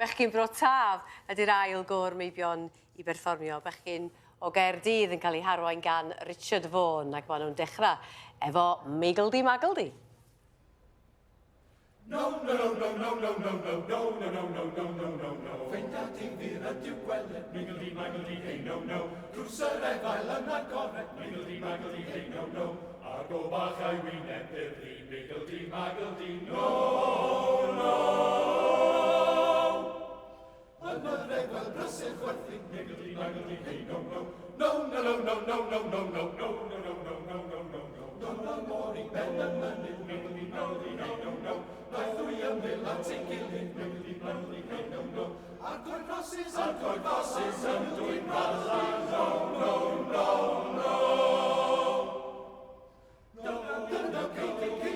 Bechgyn Bro Taf ydy'r ail gôr meibion I berfformio. Bechgyn o Gaerdydd yn cael ei harwain gan Richard Vaughan ac maen nhw'n dechrau efo Migldi Magldi. No, no, no, no, no, no, no, no, no, no, no, no, no, no, no, no. Feint a difyr a diw gweled, Migldi Magldi, hey, no, no. Drws yr efail yn agored, Migldi Magldi, hey, no, no. Ar go bach a'i wyneb dyrru, Migldi Magldi, no, no. Yn yr egwel brysur chwerthu, Migldi Magldi, hey, no, no. No, no, no, no, no, no, no, no, no, no, no, no, no, no, no, no. Donna mor I ben y mynydd, Migldi Magldi, hey, no, no. Naeth ddwy ymwyl at ei gilydd, Migldi Magldi, hey, no, no. Ar coedfosys yn dwy'n rhalan, no, no, no, no. No, no, no, Migldi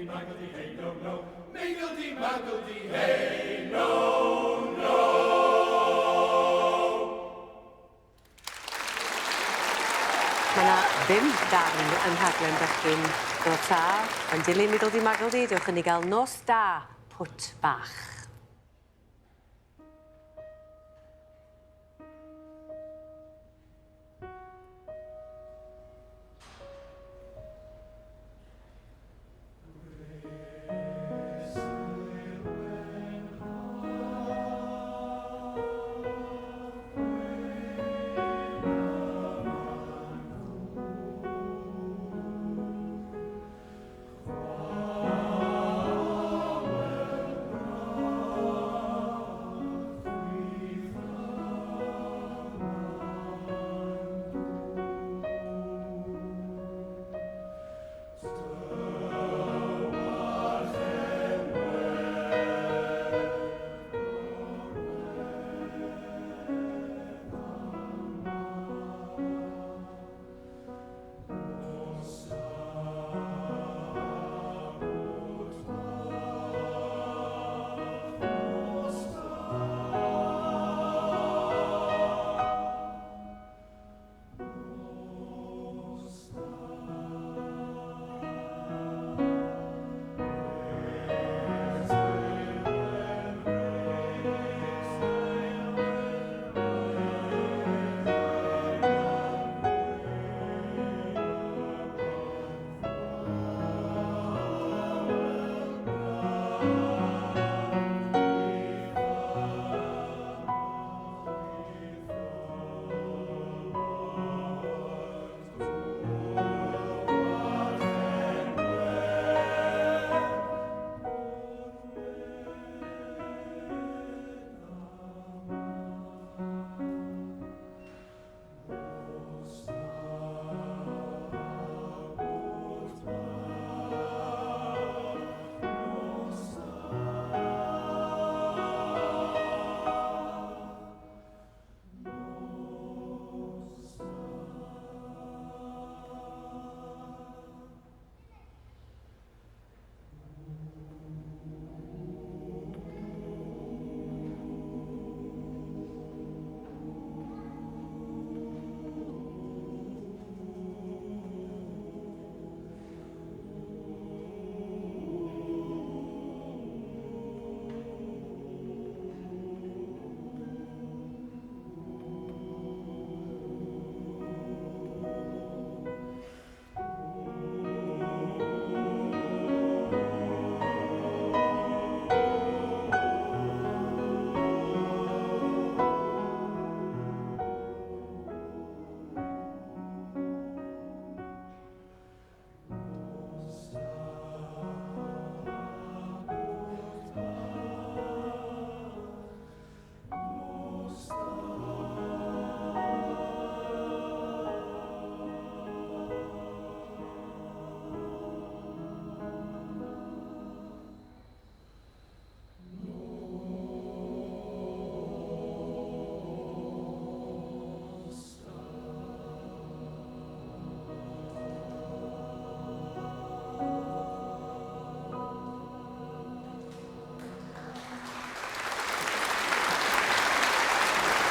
Magldi, hey, no, no. Migldi Magldi, hey, no, no. Mae yna 5 darn yn rhaglen bechgyn Bro Taf. Yn dilyn Migldi Magldi, diolch yn ei gael nos da, pwt bach.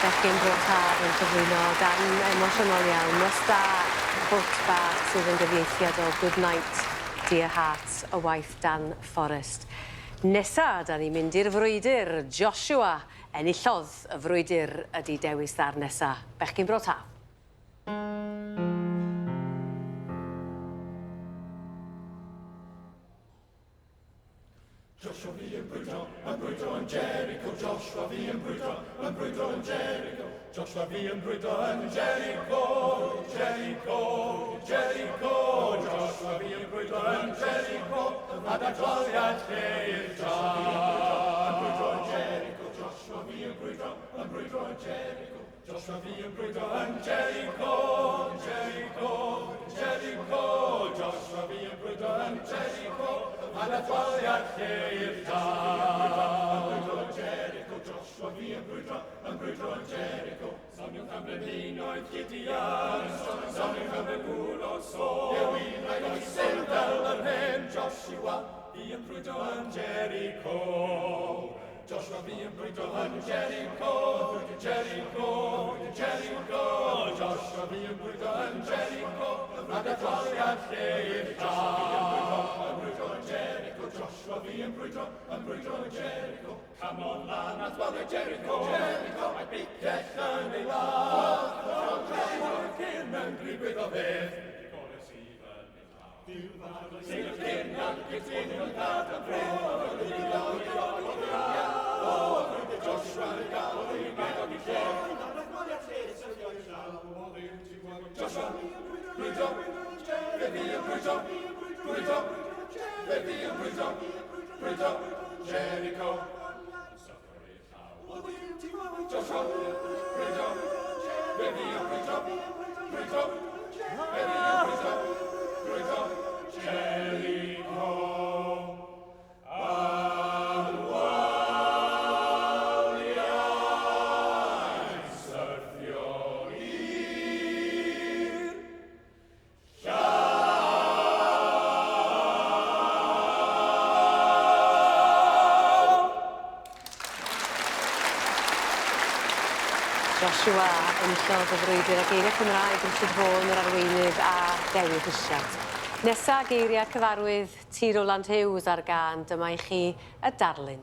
Bechgyn Bro Taf yn cyflwyno darn emosiynol iawn. Nos da, bwt bach sydd yn gyfieithiad o Good Night, Dear Heart, y waith Dan Forrest. Nesa, da ni'n mynd i'r frwydr. Joshua, enillodd y frwydr ydi dewis ar nesa. Bechgyn Bro Taf. Joshua fi yn brwydro yn Jericho. Joshua fi yn brwydro yn Jericho. Joshua fi yn brwydro yn Jericho. Jericho, Jericho. Joshua fi yn brwydro yn Jericho. A dadloliad lle i'r dan. Joshua fi yn brwydro yn Jericho. Joshua fi yn brwydro yn Jericho. Jericho, Jericho. Joshua fi yn brwydro yn Jericho. A dadloliad lle i'r dan. Joshua fi yn brwydro yn Jericho. Sawn i'n camlen oedd Gideon. Sawn i'n camlen gŵr o sôn. Dewi Ladin sy'n fel yr hen Joshua. Fi yn brwydro yn Jericho. Joshua fi yn brwydro yn Jericho. Jericho, Jericho. Joshua fi yn brwydro yn Jericho. A dadloliad lle i'r dan. Joshua fi yn brwydro yn Jericho. Come on lan at waliad Jericho. Mae bicell yn ei ladd. Mae'r cyn yn gribwydd o beth. Sy'n y cyn yn gytyn yn dad yn bryd. Joshua yn gael o'i meddwl i lle. Joshua brwydro. Fi yn brwydro. Baby and Brito, Jericho. Joshua, Brito, baby and Brito, baby and Brito, Jericho. Joshua enillodd y frwydr a geiriau Cymraeg Richard Vaughan yr arweinydd a Dewi Rhisiart. Nesa geiriau cyfarwydd Rowland Hughes ar gân, dyma i chi y Darlun.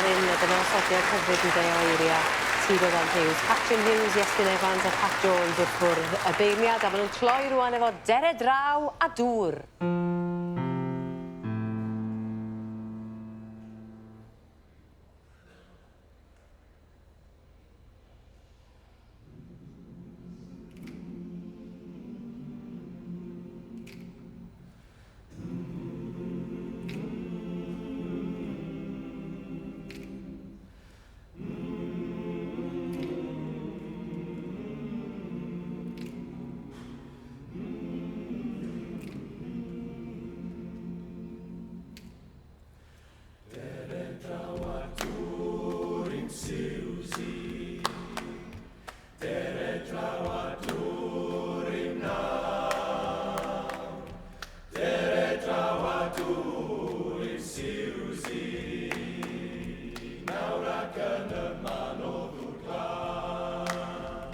Darlun a dyna osodiad hyfryd i ddeo eiriau Tîr Rowland Hughes. Catrin Hughes, Iestyn Evans a Pat Jones wrth bwrdd y beirniad a maen nhw'n cloi rwan efo Dere draw a dŵr. Siwsi, Dere draw a dŵr i'm naw. Dere draw a dŵr i'm Siwsi, nawr ac yn y man o ddŵr glân.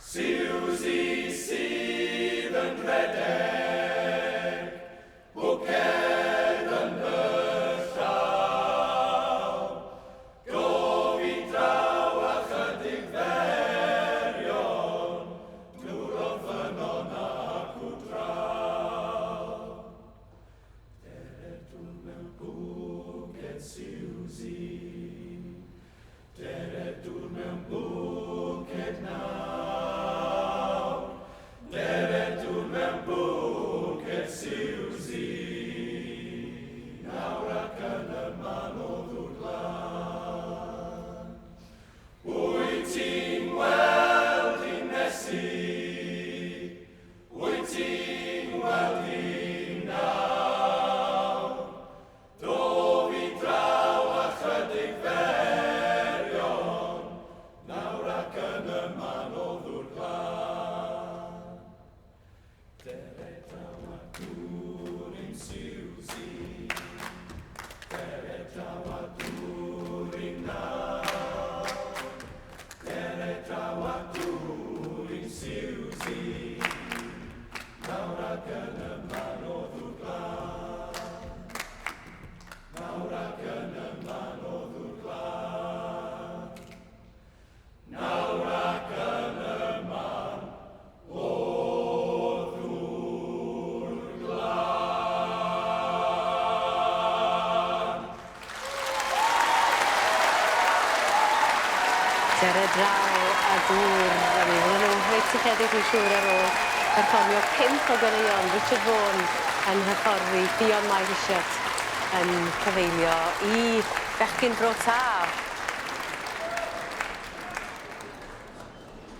Siwsi sydd yn rhedeg, bwced yn Dere draw a dŵr. Fydden nhw'n reit sychedig yn siŵr ar ôl perfformio 5 o ganeuon. Richard Vaughan yn hyfforddi Dion Mai Rhisiart yn cyfeilio i bechgyn Bro Taf.